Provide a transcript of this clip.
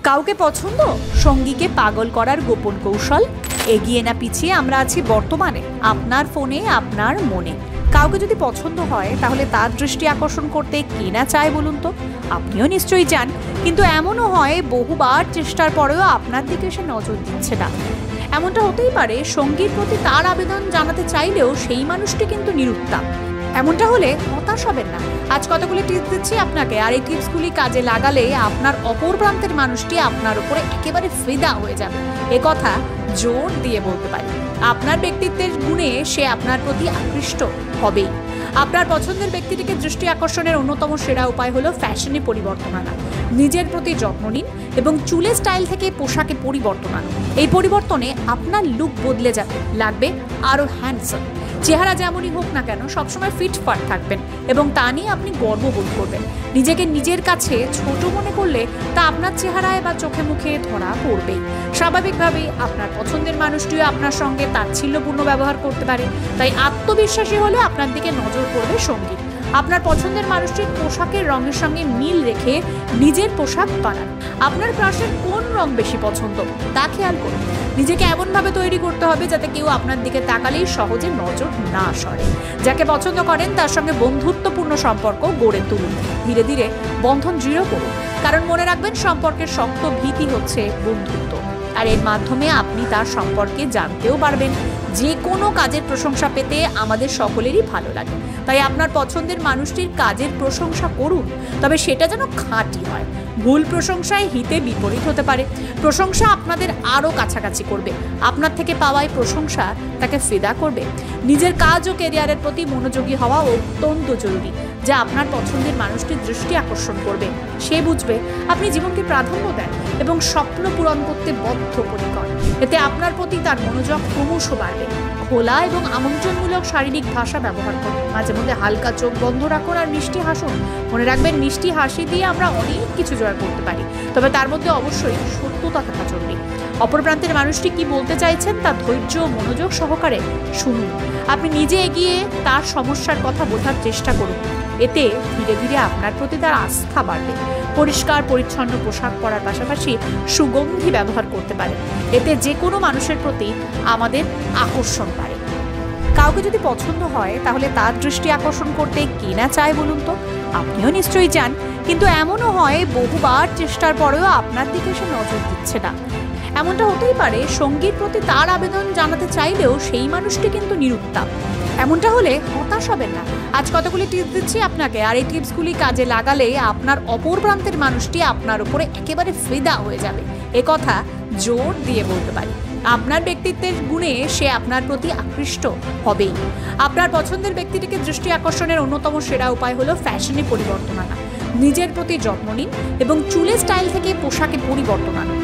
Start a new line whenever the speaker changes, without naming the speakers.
কাউকে পছন্দ, সঙ্গীকে পাগল করার গোপন কৌশল। এগিয়ে না পিছিয়ে আমরা আছি বর্তমানে, আপনার ফোনে, আপনার মনে। কাউকে যদি পছন্দ হয় তাহলে তার দৃষ্টি আকর্ষণ করতে কে না চায় বলুন তো? আপনিও নিশ্চয়ই চান, কিন্তু এমনও হয় বহুবার চেষ্টার পরেও আপনার দিকে সে নজর দিচ্ছে না। এমনটা হতেই পারে সঙ্গীর প্রতি তার আবেদন জানাতে চাইলেও সেই মানুষটি কিন্তু নিরুত্তর। এমনটা হলে হতাশ হবেন না। আজ কতগুলি টিপস দিচ্ছি আপনাকে, আর এই টিপসগুলি কাজে লাগালে আপনার অপর প্রান্তের মানুষটি আপনার উপরে একেবারে ফিদা হয়ে যাবে। এ কথা জোর দিয়ে বলতে পারি। আপনার ব্যক্তিত্বের গুণে সে আপনার প্রতি আকৃষ্ট হবেই। আপনার পছন্দের ব্যক্তিটিকে দৃষ্টি আকর্ষণের অন্যতম সেরা উপায় হলো ফ্যাশনে পরিবর্তন আনা। নিজের প্রতি যত্ন নিন এবং চুলের স্টাইল থেকে পোশাকে পরিবর্তন আনুন। এই পরিবর্তনে আপনার লুক বদলে যাবে, লাগবে আরও হ্যান্ডসাম। চেহারা যেমনই হোক না কেন সবসময় ফিটফাট থাকবেন এবং তা নিয়ে আপনি গর্ববোধ করবেন। নিজেকে নিজের কাছে ছোট মনে করলে তা আপনার চেহারায় বা চোখে মুখে ধরা পড়বেই। স্বাভাবিকভাবেই আপনার পছন্দের মানুষটিও আপনার সঙ্গে তাচ্ছিল্যপূর্ণ ব্যবহার করতে পারে। তাই আত্মবিশ্বাসী হলে আপনার দিকে নজর পড়বে সঙ্গী। আপনার পছন্দের মানুষটির পোশাকের রঙের সঙ্গে মিল রেখে নিজের পোশাক বানান। আপনার ক্রাশের কোন রং বেশি পছন্দ তা খেয়াল করুন। নিজেকে এমনভাবে তৈরি করতে হবে যাতে কেউ আপনার দিকে তাকালেই সহজে নজর না সরে। যাকে পছন্দ করেন তার সঙ্গে বন্ধুত্বপূর্ণ সম্পর্ক গড়ে তুলুন। ধীরে ধীরে বন্ধন দৃঢ় করুন, কারণ মনে রাখবেন সম্পর্কের শক্ত ভিত্তি হচ্ছে বন্ধুত্ব। আর এর মাধ্যমে আপনি তার সম্পর্কে জানতেও পারবেন। যে কোনো কাজের প্রশংসা পেতে আমাদের সকলেরই ভালো লাগে, তাই আপনার পছন্দের মানুষটির কাজের প্রশংসা করুন, তবে সেটা যেন খাঁটি হয়। ভুল প্রশংসায় হিতে বিপরীত হতে পারে। প্রশংসা আপনাদের আরও কাছাকাছি করবে, আপনার থেকে পাওয়ায় প্রশংসা তাকে ফিদা করবে। নিজের কাজ ও ক্যারিয়ারের প্রতি মনোযোগী হওয়া অত্যন্ত জরুরি, যা আপনার পছন্দের মানুষটির দৃষ্টি আকর্ষণ করবে। সে বুঝবে আপনি জীবনকে প্রাধান্য দেন এবং স্বপ্ন পূরণ করতে বদ্ধপরিকর। এতে আপনার প্রতি তার মনোযোগ ক্রমশ বাড়বে। খোলা এবং আমন্ত্রণমূলক শারীরিক ভাষা ব্যবহার করুন। মাঝে মধ্যে হালকা চোখ বন্ধ রাখুন আর মিষ্টি হাসুন। মনে রাখবেন, মিষ্টি হাসি দিয়ে আমরা অনেক কিছু জয় করতে পারি, তবে তার মধ্যে অবশ্যই সত্যতা থাকা জরুরি। অপর প্রান্তের মানুষটি কি বলতে চাইছেন তা ধৈর্য ও মনোযোগ সহকারে শুনুন। আপনি নিজে এগিয়ে তার সমস্যার কথা বোঝার চেষ্টা করুন। এতে ধীরে ধীরে আপনার প্রতি তার আস্থা বাড়বে। পরিষ্কার পরিচ্ছন্ন পোশাক পরার পাশাপাশি সুগন্ধি ব্যবহার করতে পারেন। এতে যে কোনো মানুষের প্রতি আমাদের আকর্ষণ বাড়ে। কাউকে যদি পছন্দ হয় তাহলে তার দৃষ্টি আকর্ষণ করতে কে না চায় বলুন তো? আপনিও নিশ্চয়ই চান, কিন্তু এমনও হয় বহুবার চেষ্টার পরেও আপনার দিকে সে নজর দিচ্ছে না। এমনটা হতেই পারে সঙ্গীর প্রতি তার আবেদন জানাতে চাইলেও সেই মানুষটি কিন্তু নিরুত্তর। এমনটা হলে হতাশ হবেন না। আজ কতগুলি টিপস দিচ্ছি আপনাকে, আর এই টিপসগুলি কাজে লাগালে আপনার অপর প্রান্তের মানুষটি আপনার উপরে একেবারে ফিদা হয়ে যাবে। এ কথা জোর দিয়ে বলতে পারি। আপনার ব্যক্তিত্বের গুণে সে আপনার প্রতি আকৃষ্ট হবেই। আপনার পছন্দের ব্যক্তিটিকে দৃষ্টি আকর্ষণের অন্যতম সেরা উপায় হলো ফ্যাশনে পরিবর্তন আনা। নিজের প্রতি যত্ন নিন এবং চুলের স্টাইল থেকে পোশাকে পরিবর্তন আনুন।